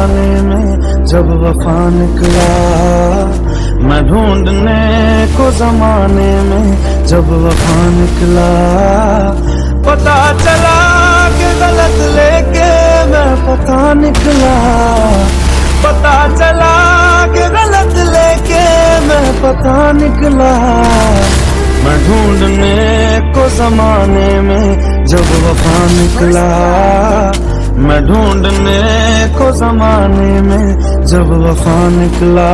जमाने में जब वफा निकला, मैं ढूंढने को जमाने में जब वफा निकला। पता चला कि गलत लेके मैं पता निकला, पता चला कि गलत लेके मैं पता निकला। मैं ढूंढने को जमाने में जब वफा निकला, मैं ढूंढने को जमाने में जब वफा निकला।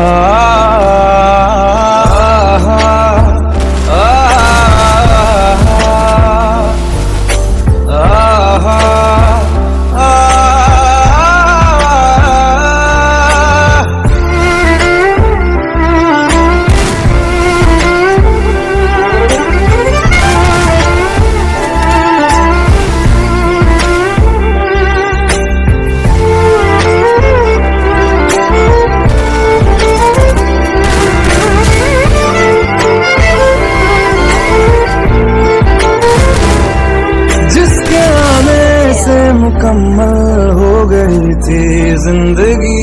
मुकम्मल हो गई थी जिंदगी,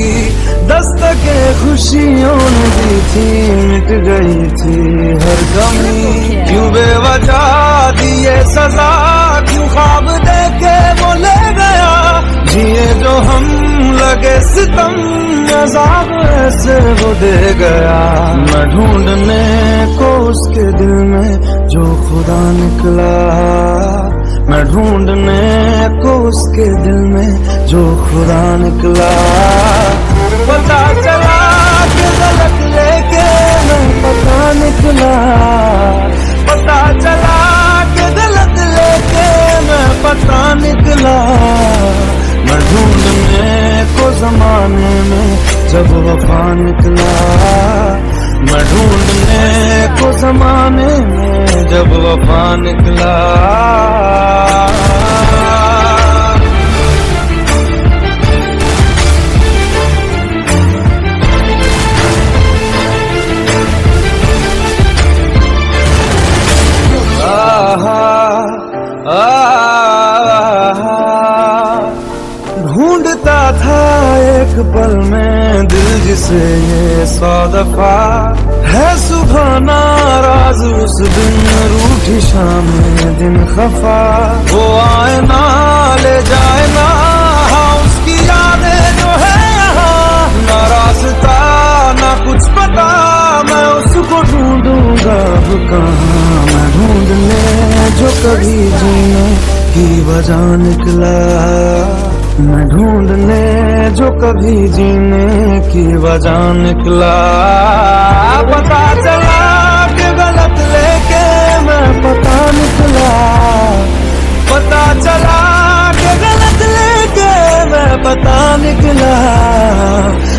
दस्तके खुशियों ने दी थी, मिट गई थी हर कमी। क्यों बेवजह दिए सजा, क्यों ख्वाब देके वो ले गया, जिए जो हम लगे सितम, अज़ाब ऐसे वो दे गया। मैं ढूंढने को उसके दिल में जो खुदा निकला, मैं ढूंढने को उसके दिल में जो खुदा निकला। पता चला कि गलत लेके मैं पता निकला, पता चला कि गलत लेके मैं पता निकला। मैं ढूंढने को जमाने में जब वफा निकला, मैं ढूंढने को जमाने में जब वफा निकला। ढूंढता था एक पल में दिल जिसे ये 100 दफा, है सुबह नाराज उस दिन, रूठी शाम दिन खफा। वो आए ना ले जाए ना, हाँ उसकी यादें जो है यहाँ, ना रास्ता ना कुछ पता, मैं उसको ढूंढूंगा अब कहाँ। मैं ढूंढने जो कभी जीने की वजह निकला, मैं ढूंढने जो कभी जीने की वजह निकला। पता चला कि गलत लेके मैं पता निकला, पता चला कि गलत लेके मैं पता निकला।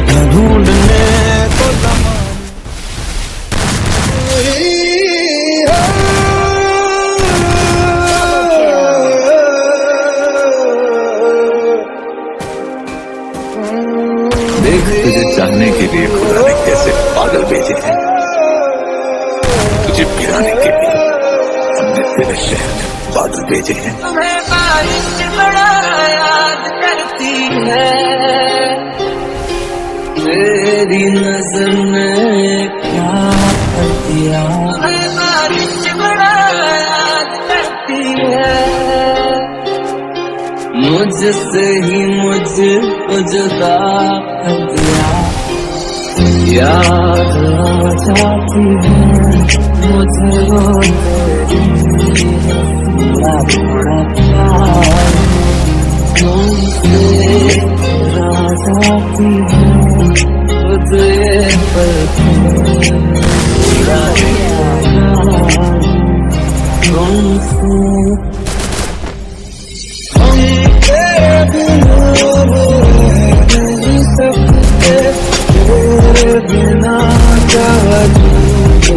मैं ढूंढने को देख, तुझे जानने के लिए खुदा ने कैसे पागल भेजे हैं, तुझे गिराने के लिए हमने तेरे शहर में बादल भेजे हैं। तुम्हें बारिश बड़ा याद करती है, तेरी नजर ने क्या कर दिया। तुम्हें बारिश बड़ा याद करती है, मुझसे ही मुझको जुदा कर दिया। याद आ जाती है मुझे वो तेरी थोड़ा प्यार, तुमसे आ जाती है मुझे पर थोड़ा प्यार तुमसे। तेरे बिना क्या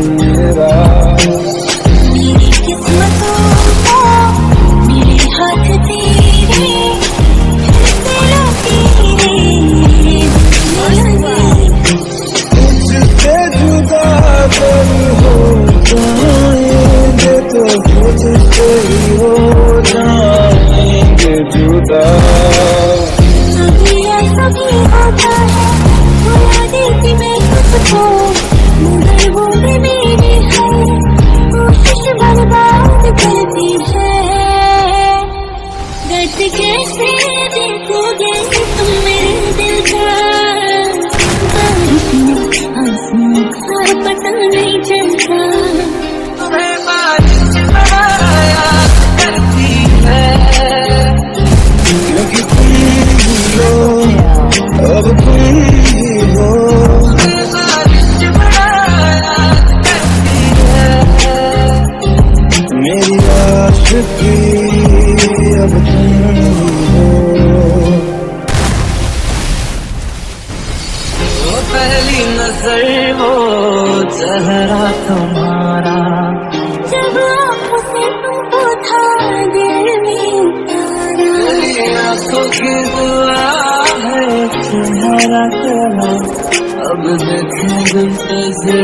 मेरा, मेरी किस्मतों को मेरे हाथ तेरे, तुझसे जुदा कर हो जाएंगे तो तुझसे ही हो उसकी अब तुम हो। वो पहली नजर वो चेहरा तुम्हारा, जब आपसे तुमको था दिल में उतारा, मेरी आंखों की दुआ है चेहरा तेरा, अब देखे दिल से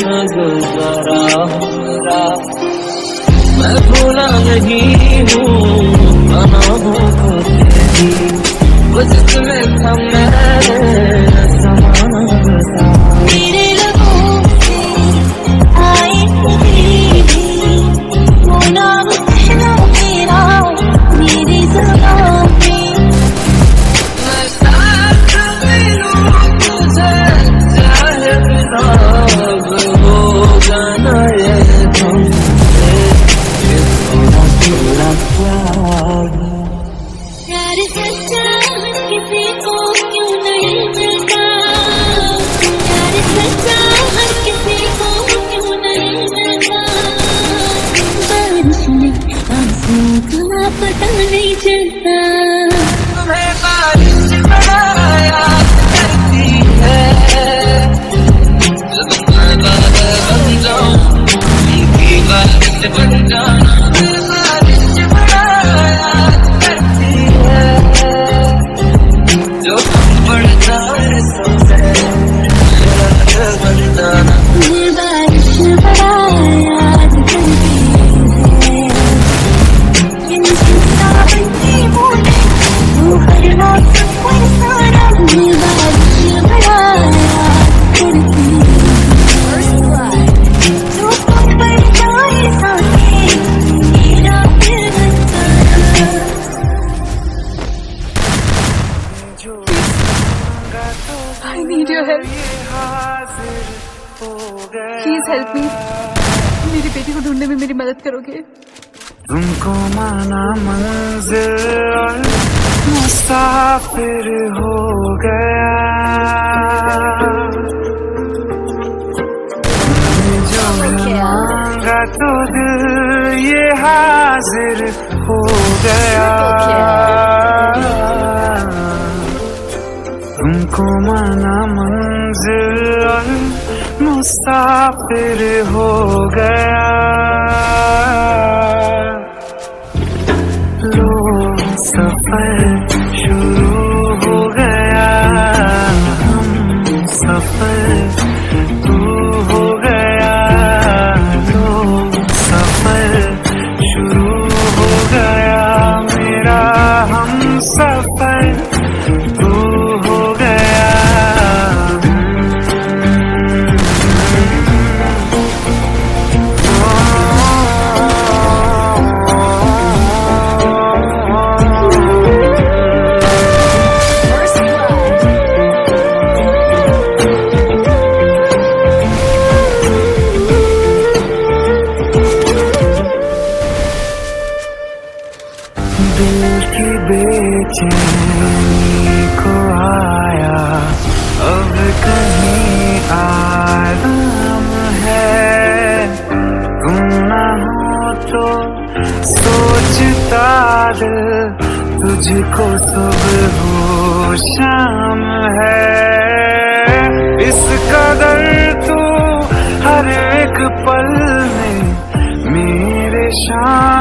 न गुजारा मेरा। मैं भूला नहीं हूँ पनाहों को तेरी, वो जिसमें था मेरे समाना बता। मेरे लबों से आए तेरी, वो नाम कहना मेरा मेरी ज़ुबान पे। मैं साथ मिलूं तुझे चाहे बिना, अब होगा ना ये तुमसे ये थोड़ा थोड़ा प्यार। प्यार सच्चा किसी को क्यों नहीं मिलता, प्यार सच्चा हर किसी को क्यों नहीं मिलता। बारिश में आंसू का पता नहीं चलता, तुम्हें बारिश बड़ा याद करती है, जब मैं बादल बन जाऊं उनकी बारिश बन जाना। तुम्हें बारिश बड़ा याद करती है, जो तुम पड़ जाए सबसे मेरा बन जाना। ये बारिश बड़ा याद करती है, जिनकी सावन की बूंदें वो हर मौसम कोई सारा। ये बारिश बड़ा याद करती है, जो तुम पर जाए साथे मेरा दिल बन I need your help. Please help me. मेरी बेटी को ढूंढने में मेरी मदद करोगे? तुमको माना मंजिल और मुसाफिर हो गया, जो मांगा तो दिल ये हाजिर हो गया। तुमको माना मंजिल और मुसाफिर हो गया, लो सफर शुरू हो गया, हम सफर तू हो गया, लो सफर शुरू हो गया, मेरा हम सफर तू हो गया। दिल की बेचैनी को आया अब कहीं आराम है, तुम ना हो तो सोचता दिल तुझको सुबह हो शाम है। इस कदर तू हर एक पल में मेरे शाम